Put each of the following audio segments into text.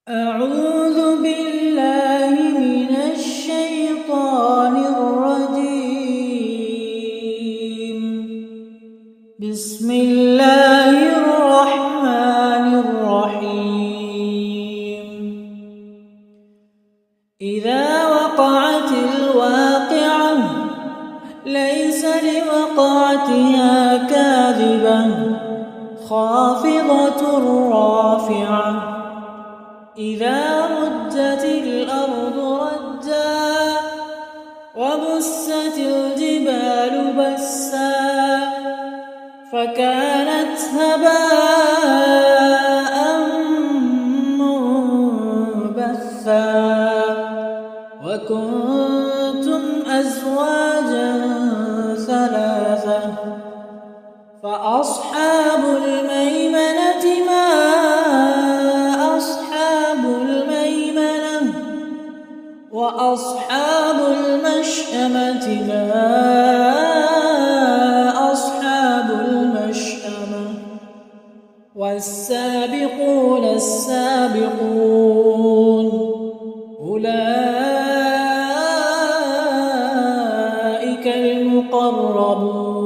أعوذ بالله من الشيطان الرجيم. بسم الله الرحمن الرحيم. إذا وقعت الواقعة ليس لوقعتها كاذبة خافضة رافعة إذا رجت الأرض رجا وبست الجبال بسا فكانت هباء منبثا وكنتم أزواجا ثلاثة فأصحاب الميمنة ما وأصحاب المشأمة ما أصحاب المشأمة والسابقون السابقون أولئك المقربون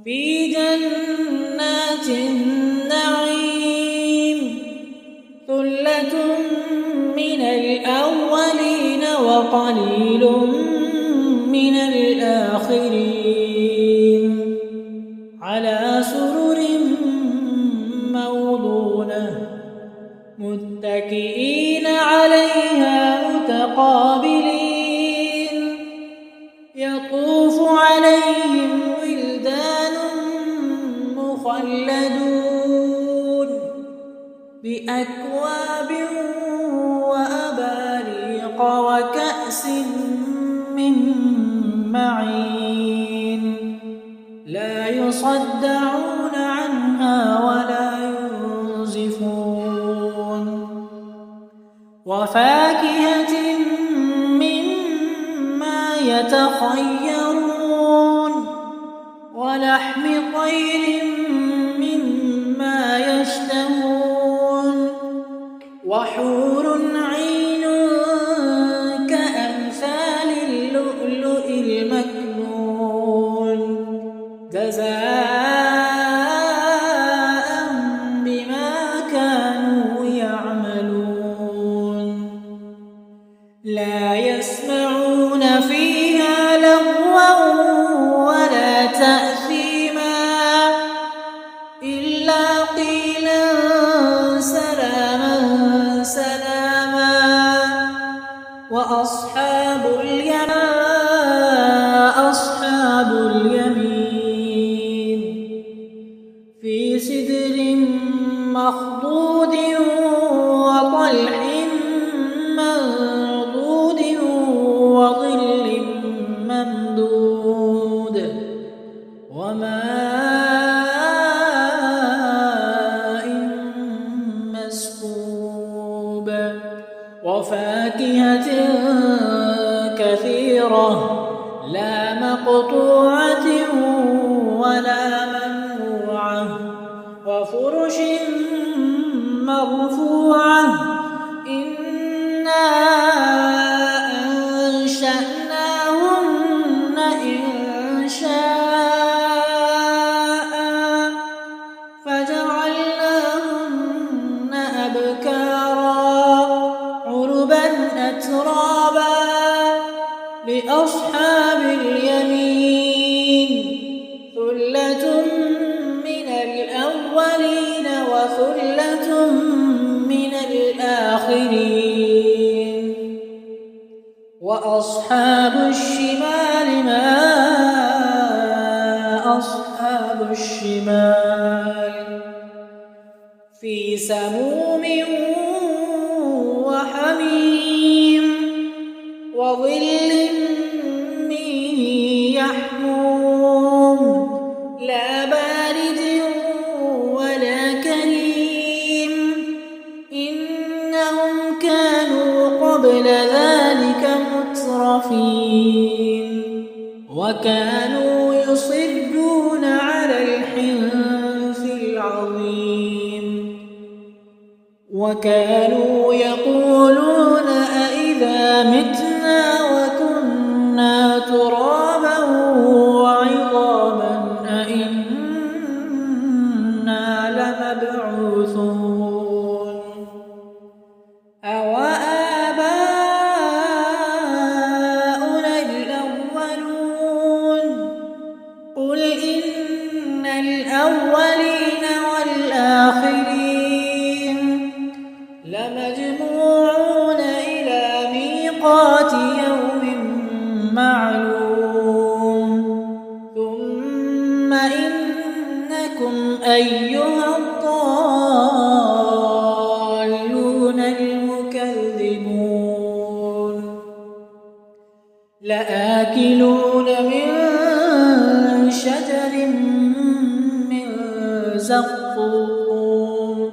في جنات النعيم ثلة من الأولين وقليل من الآخرين على سرر موضونة متكئين عليها متقابلين يطوف عليهم ولدان مخلدون بأكواب وكأس من معين لا يصدعون عنها ولا ينزفون وفاكهة مما يتخيرون ولحم طير مما يشتهون وحور عين كأمثال اللؤلؤ المكنون جزاء بما كانوا يعملون لا يسمعون فيها لغوا ولا تأثيما إلا قيلا سلاما سلاما وأصحاب اليمين في سدر مخضود وطلح منضود وظل ممدود وماء مسكوب وفاكهة كثيرة لا مقطوعة ولا ممنوعة وفرش مرفوعة إنا أنشأناهن إنشاء فجعلناهن أبكارا عربا أترابا لأصحاب اليمين ثلة من الأولين وثلة من الآخرين وأصحاب الشمال ما أصحاب الشمال في سموم وحميم وظل من يحموم لا بارد ولا كريم إنهم كانوا قبل ذلك مترفين وكانوا يصرون على الحنث العظيم وكانوا يقولون أإذا متنا وكنا ترابا وعظاما أإنا لمبعوثون أوآباؤنا الأولون قل إن الأولين والآخرين لمجموعون إلى ميقات يوم معلوم ثم إنكم أيها الضالون المكذبون لآكلون من شجر من زقوم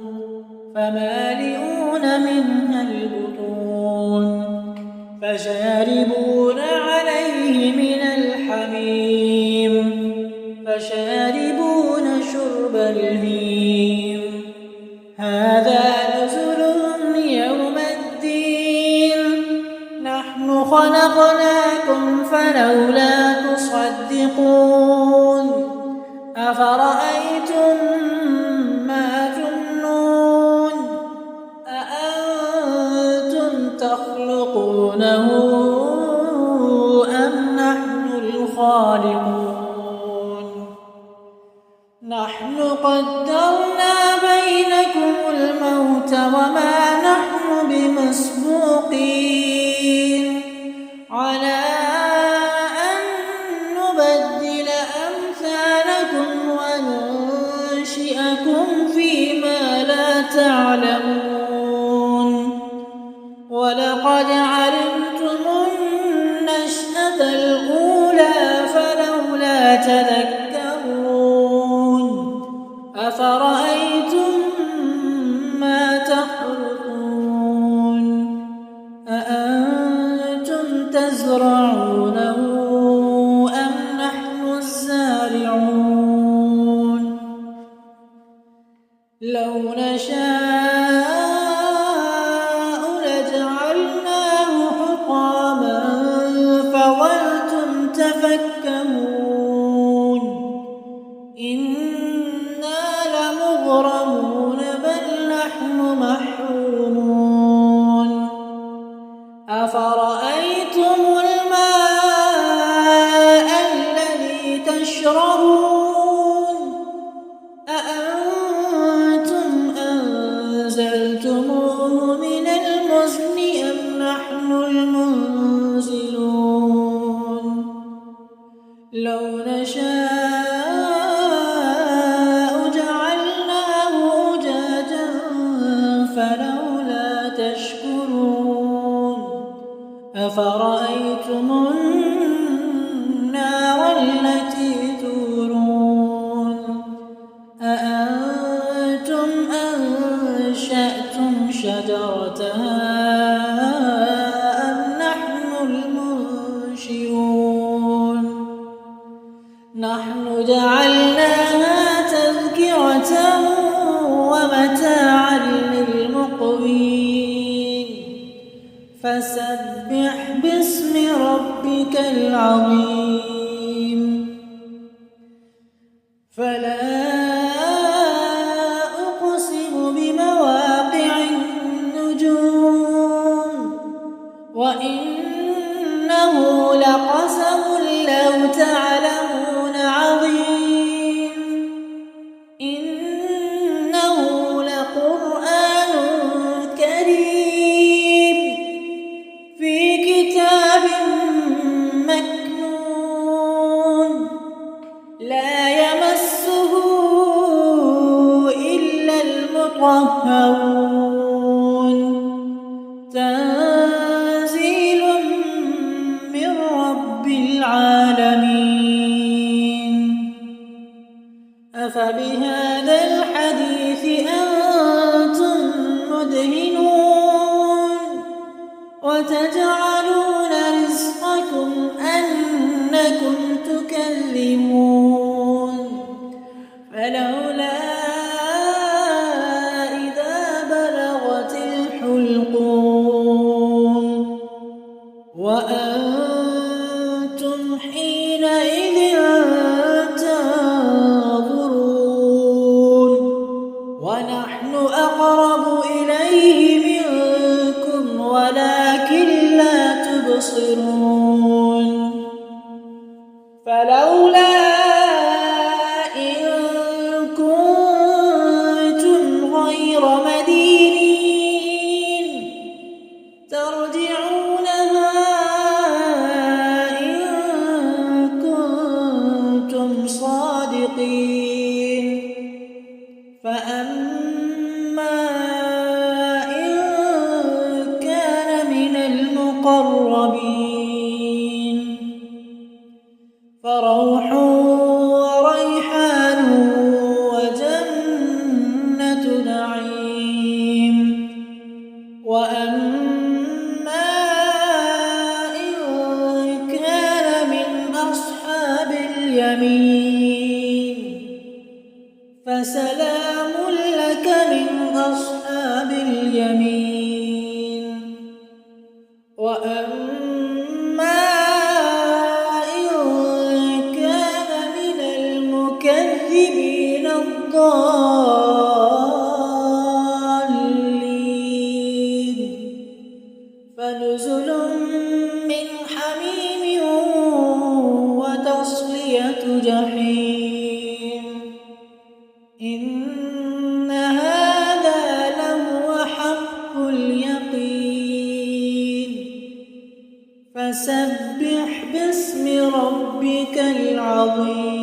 فمالئون منها البطون فشاربون عليه من الحميم فشاربون شرب الهيم هذا نزلهم يوم الدين نحن خلقناكم فلولا تصدقون أفرأيتم ما تمنون أأنتم تخلقونه أم نحن الخالقون نحن قدرنا بينكم الموت وما نحن بمسبوقين على أن نبدل أمثالكم وننشئكم فيما لا تعلمون ولقد علمتم النشأة الأولى فلولا تذكرون أفرأيتم ما تحرثون أأنتم تزرعونه أم نحن الزارعون لو نشاء لجعلناه حطاما فظلتم تفكهون إنا لمغرمون بل نحن محرومون أفرأيتم الماء الذي تشربون أأنتم أنزلتموه من المزن أم نحن المنزلون لو نشاء جعلناه أجاجا فلولا تشكرون أفرأيتم النار التي تورون أأنتم أنشأتم شجرتها أم نحن المنشئون نحن جعلناها تذكرة ومتاعا للمقوين فسبح باسم ربك العظيم فلا أقسم بمواقع النجوم وإنه لقسم لو تعلمون عظيم إنه لقرآن كريم في كتاب مكنون لا يمسه إلا المطهرون تنزيل من رب العالمين أفبهذا الحديث أنتم مدهنون وتجعلون رزقكم أنكم تكذبون فلولا إذا بلغت المقربين فروح وريحان وجنة نعيم وأما إن كان من أصحاب اليمين فسلام لك من أصحاب اليمين وأما إن كان من المكذبين الضالين فنزل من حميم وتصلية جحيم إن هذا لهو حق اليقين فسبح باسم ربك العظيم.